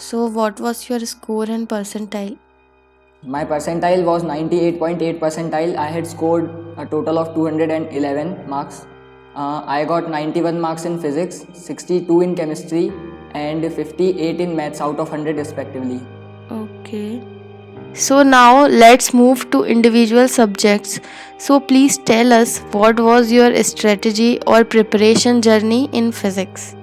So, what was your score and percentile? My percentile was 98.8 percentile. I had scored a total of 211 marks. I got 91 marks in physics, 62 in chemistry, and 58 in maths out of 100 respectively. Okay. So, now let's move to individual subjects. So, please tell us what was your strategy or preparation journey in physics?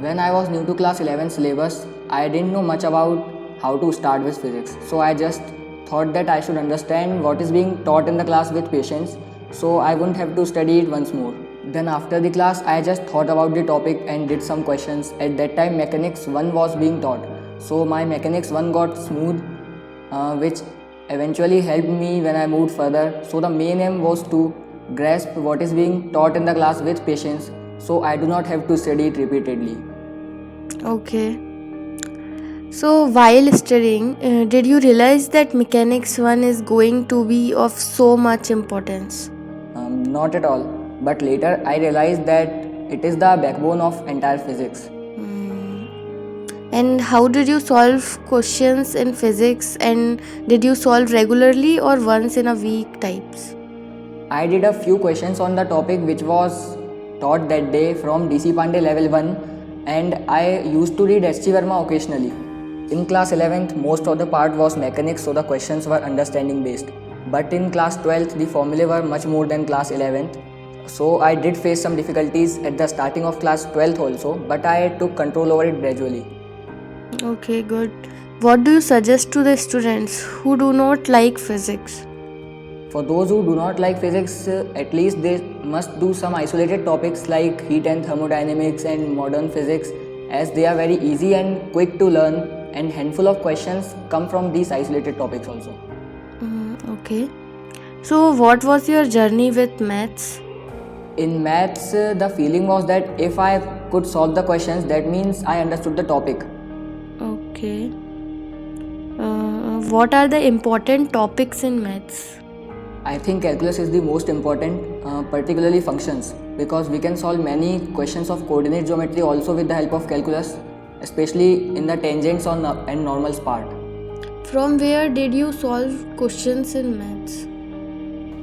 When I was new to class 11 syllabus, I didn't know much about how to start with physics. So I just thought that I should understand what is being taught in the class with patience so I wouldn't have to study it once more. Then after the class, I just thought about the topic and did some questions. At that time, Mechanics 1 was being taught. So my Mechanics 1 got smooth, which eventually helped me when I moved further. So the main aim was to grasp what is being taught in the class with patience so I do not have to study it repeatedly. Okay. So, while studying, did you realize that Mechanics 1 is going to be of so much importance? Not at all. But later I realized that it is the backbone of entire physics. And how did you solve questions in physics? And did you solve regularly or once in a week types? I did a few questions on the topic which was taught that day from DC Pandey level 1 and I used to read S.G. Verma occasionally. In class 11th, most of the part was mechanics so the questions were understanding based. But in class 12th, the formulae were much more than class 11th. So I did face some difficulties at the starting of class 12th also, but I took control over it gradually. Okay, good. What do you suggest to the students who do not like physics? For those who do not like physics, at least they must do some isolated topics like heat and thermodynamics and modern physics as they are very easy and quick to learn and handful of questions come from these isolated topics also. Okay. So, what was your journey with maths? In maths, the feeling was that if I could solve the questions, that means I understood the topic. Okay. What are the important topics in maths? I think calculus is the most important, particularly functions, because we can solve many questions of coordinate geometry also with the help of calculus, especially in the tangents on and normals part. From where did you solve questions in maths?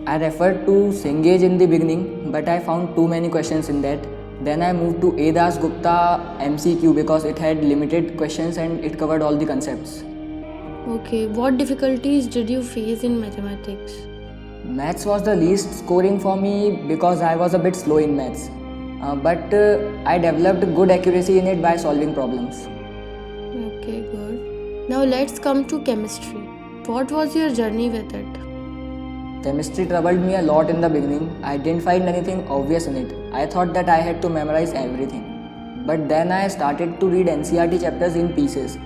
I referred to Cengage in the beginning, but I found too many questions in that. Then I moved to A. Das Gupta MCQ because it had limited questions and it covered all the concepts. Okay. What difficulties did you face in mathematics? Maths was the least scoring for me because I was a bit slow in maths. But I developed good accuracy in it by solving problems. Okay, good. Now let's come to chemistry. What was your journey with it? Chemistry troubled me a lot in the beginning. I didn't find anything obvious in it. I thought that I had to memorize everything. But then I started to read NCERT chapters in pieces.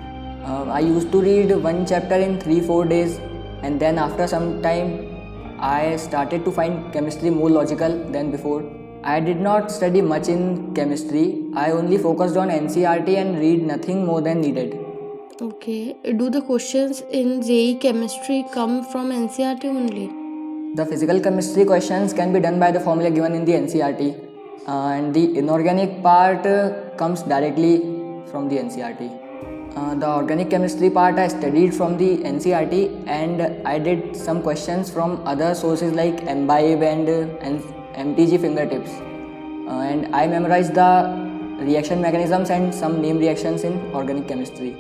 I used to read one chapter in 3-4 days, and then after some time, I started to find chemistry more logical than before. I did not study much in chemistry. I only focused on NCERT and read nothing more than needed. Okay. Do the questions in JEE chemistry come from NCERT only? The physical chemistry questions can be done by the formula given in the NCERT, and the inorganic part comes directly from the NCERT. The organic chemistry part I studied from the NCERT and I did some questions from other sources like MBIB and MTG fingertips. And I memorized the reaction mechanisms and some name reactions in organic chemistry.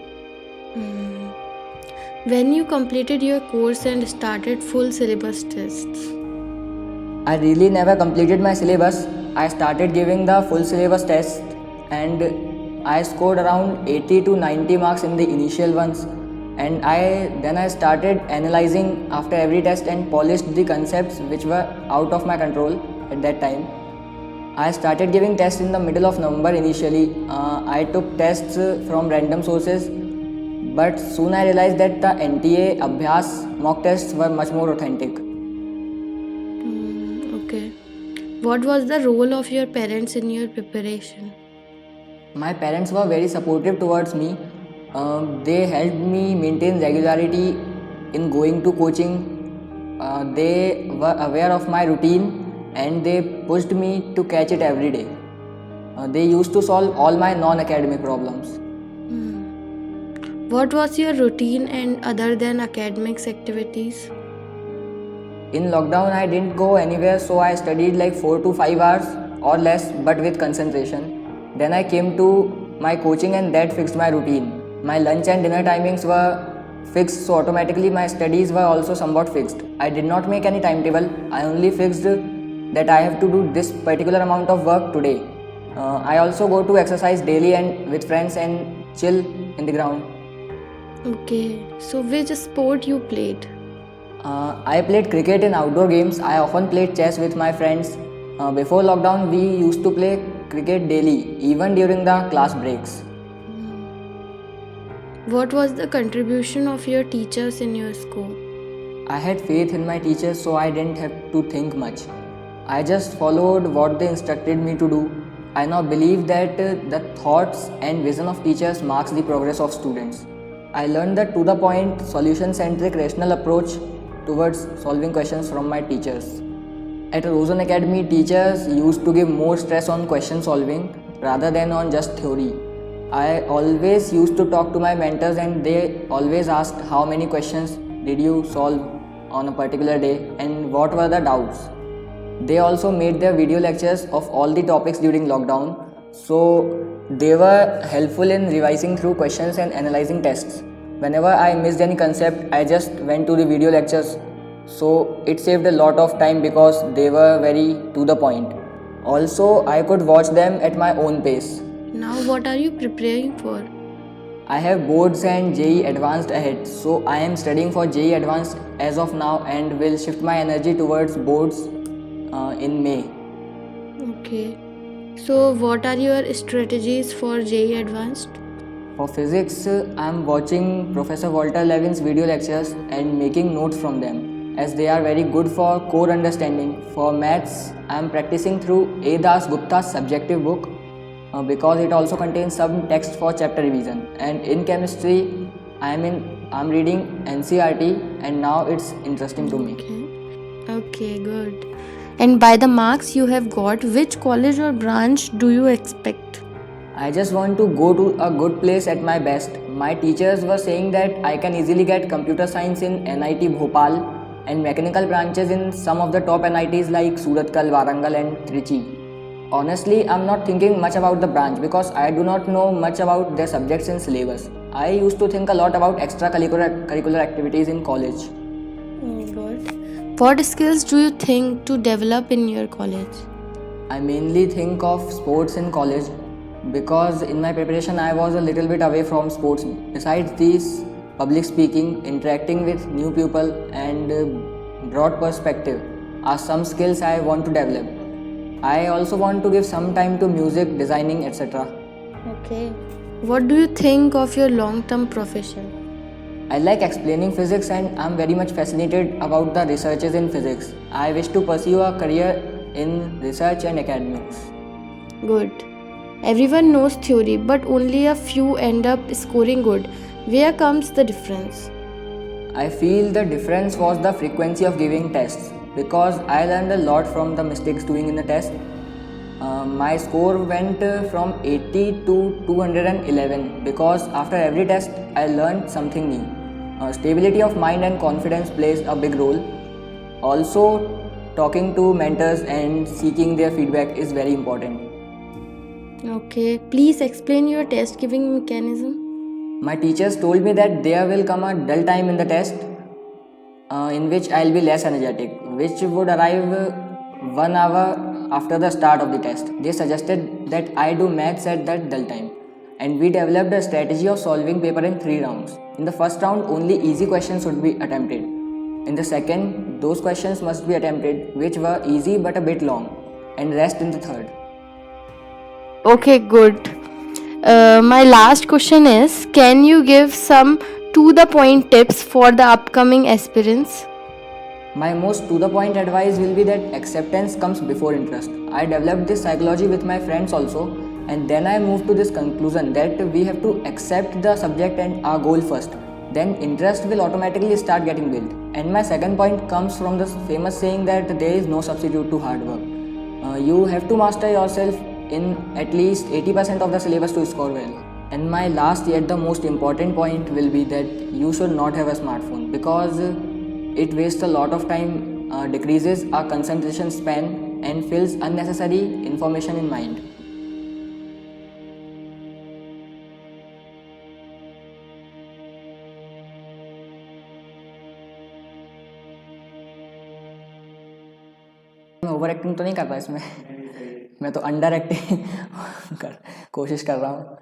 When you completed your course and started full syllabus tests? I really never completed my syllabus. I started giving the full syllabus test and I scored around 80 to 90 marks in the initial ones. And I started analyzing after every test and polished the concepts which were out of my control at that time. I started giving tests in the middle of November initially. I took tests from random sources, but soon I realized that the NTA Abhyas mock tests were much more authentic. Okay. What was the role of your parents in your preparation? My parents were very supportive towards me. They helped me maintain regularity in going to coaching. They were aware of my routine and they pushed me to catch it every day. They used to solve all my non-academic problems. What was your routine and other than academics activities? In lockdown, I didn't go anywhere, so I studied like 4 to 5 hours or less, but with concentration. Then I came to my coaching, and that fixed my routine. My lunch and dinner timings were fixed, so automatically my studies were also somewhat fixed. I did not make any timetable, I only fixed that I have to do this particular amount of work today. I also go to exercise daily and with friends and chill in the ground. Okay, so which sport you played? I played cricket in outdoor games. I often played chess with my friends. Before lockdown, we used to play cricket daily, even during the class breaks. What was the contribution of your teachers in your school? I had faith in my teachers, so I didn't have to think much. I just followed what they instructed me to do. I now believe that the thoughts and vision of teachers marks the progress of students. I learned the to the point, solution centric, rational approach towards solving questions from my teachers. At Rosen Academy, teachers used to give more stress on question solving rather than on just theory. I always used to talk to my mentors, and they always asked how many questions did you solve on a particular day and what were the doubts. They also made their video lectures of all the topics during lockdown, so they were helpful in revising through questions and analyzing tests. Whenever I missed any concept, I just went to the video lectures, so it saved a lot of time because they were very to the point. Also, I could watch them at my own pace. Now, what are you preparing for? I have boards and JEE Advanced ahead, so I am studying for JEE Advanced as of now and will shift my energy towards boards in May. Okay. So, what are your strategies for JEE Advanced? For physics, I am watching Professor Walter Levin's video lectures and making notes from them, as they are very good for core understanding. For maths, I am practicing through A. Das Gupta's subjective book because it also contains some text for chapter revision. And in chemistry, I'm reading NCERT, and now it's interesting to me. Okay, good. And by the marks you have got, which college or branch do you expect? I just want to go to a good place at my best. My teachers were saying that I can easily get computer science in NIT Bhopal and mechanical branches in some of the top NITs like Surathkal, Warangal and Trichy. Honestly, I'm not thinking much about the branch because I do not know much about their subjects and syllabus. I used to think a lot about extracurricular activities in college. Good. What skills do you think to develop in your college? I mainly think of sports in college because in my preparation I was a little bit away from sports. Besides these, public speaking, interacting with new people and broad perspective are some skills I want to develop. I also want to give some time to music, designing, etc. Okay. What do you think of your long-term profession? I like explaining physics and I'm very much fascinated about the researches in physics. I wish to pursue a career in research and academics. Good. Everyone knows theory, but only a few end up scoring good. Where comes the difference? I feel the difference was the frequency of giving tests because I learned a lot from the mistakes doing in the test. My score went from 80 to 211 because after every test I learned something new. Stability of mind and confidence plays a big role. Also, talking to mentors and seeking their feedback is very important. Okay, please explain your test giving mechanism. My teachers told me that there will come a dull time in the test in which I'll be less energetic, which would arrive 1 hour after the start of the test. They suggested that I do maths at that dull time, and we developed a strategy of solving paper in 3 rounds. In the first round, only easy questions would be attempted. In the second, those questions must be attempted which were easy but a bit long, and rest in the third. Okay, good. My last question is, can you give some to the point tips for the upcoming aspirants? My most to the point advice will be that acceptance comes before interest. I developed this psychology with my friends also, and then I moved to this conclusion that we have to accept the subject and our goal first. Then interest will automatically start getting built. And my second point comes from this famous saying that there is no substitute to hard work. You have to master yourself in at least 80% of the syllabus to score well. And my last yet the most important point will be that you should not have a smartphone because it wastes a lot of time, decreases our concentration span, and fills unnecessary information in mind. मैं over acting तो नहीं कर रहा इसमें मैं तो under acting कोशिश कर रहा हूँ.